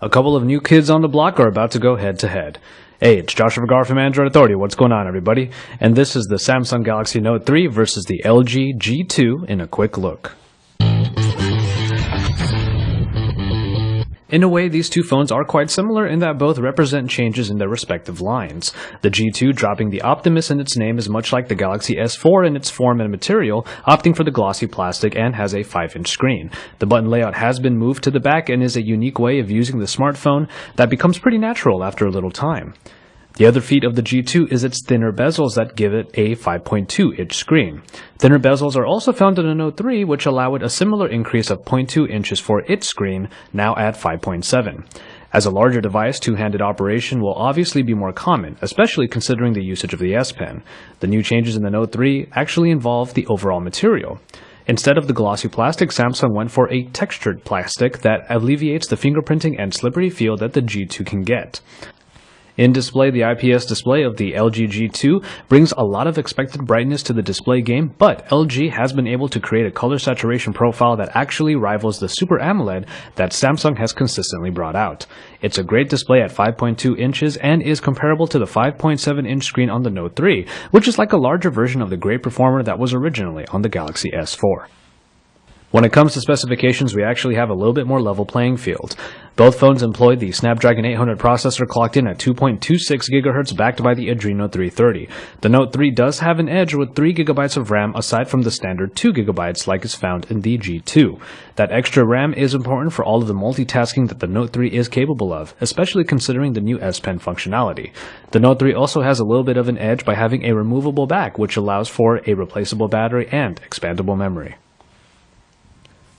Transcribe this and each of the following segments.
A couple of new kids on the block are about to go head to head. Hey, it's Joshua Vergara from Android Authority. What's going on, everybody? And this is the Samsung Galaxy Note 3 versus the LG G2 in a quick look. In a way, these two phones are quite similar in that both represent changes in their respective lines. The G2 dropping the Optimus in its name is much like the Galaxy S4 in its form and material, opting for the glossy plastic and has a 5-inch screen. The button layout has been moved to the back and is a unique way of using the smartphone that becomes pretty natural after a little time. The other feat of the G2 is its thinner bezels that give it a 5.2-inch screen. Thinner bezels are also found in the Note 3, which allow it a similar increase of 0.2 inches for its screen, now at 5.7. As a larger device, two-handed operation will obviously be more common, especially considering the usage of the S Pen. The new changes in the Note 3 actually involve the overall material. Instead of the glossy plastic, Samsung went for a textured plastic that alleviates the fingerprinting and slippery feel that the G2 can get. In display, the IPS display of the LG G2 brings a lot of expected brightness to the display game, but LG has been able to create a color saturation profile that actually rivals the Super AMOLED that Samsung has consistently brought out. It's a great display at 5.2 inches and is comparable to the 5.7-inch screen on the Note 3, which is like a larger version of the great performer that was originally on the Galaxy S4. When it comes to specifications, we actually have a little bit more level playing field. Both phones employ the Snapdragon 800 processor clocked in at 2.26 GHz backed by the Adreno 330. The Note 3 does have an edge with 3 GB of RAM aside from the standard 2 GB like is found in the G2. That extra RAM is important for all of the multitasking that the Note 3 is capable of, especially considering the new S Pen functionality. The Note 3 also has a little bit of an edge by having a removable back, which allows for a replaceable battery and expandable memory.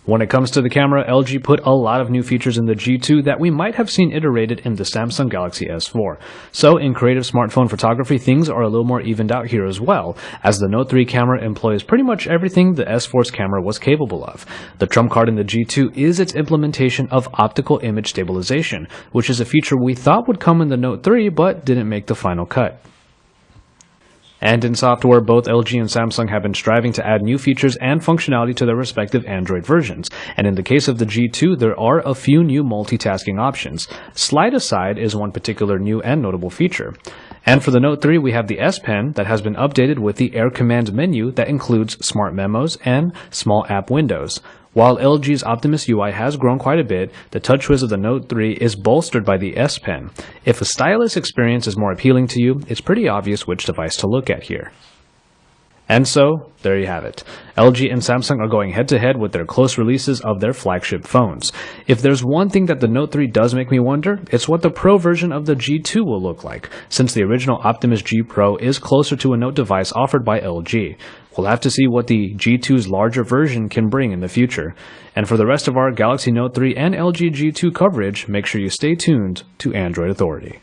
When it comes to the camera, LG put a lot of new features in the G2 that we might have seen iterated in the Samsung Galaxy S4. So in creative smartphone photography, things are a little more evened out here as well, as the Note 3 camera employs pretty much everything the S4's camera was capable of. The trump card in the G2 is its implementation of optical image stabilization, which is a feature we thought would come in the Note 3 but didn't make the final cut. And in software, both LG and Samsung have been striving to add new features and functionality to their respective Android versions. And in the case of the G2, there are a few new multitasking options. Slide Aside is one particular new and notable feature. And for the Note 3, we have the S Pen that has been updated with the Air Command menu that includes smart memos and small app windows. While LG's Optimus UI has grown quite a bit, the TouchWiz of the Note 3 is bolstered by the S Pen. If a stylus experience is more appealing to you, it's pretty obvious which device to look at here. And so, there you have it. LG and Samsung are going head-to-head with their close releases of their flagship phones. If there's one thing that the Note 3 does make me wonder, it's what the Pro version of the G2 will look like, since the original Optimus G Pro is closer to a Note device offered by LG. We'll have to see what the G2's larger version can bring in the future. And for the rest of our Galaxy Note 3 and LG G2 coverage, make sure you stay tuned to Android Authority.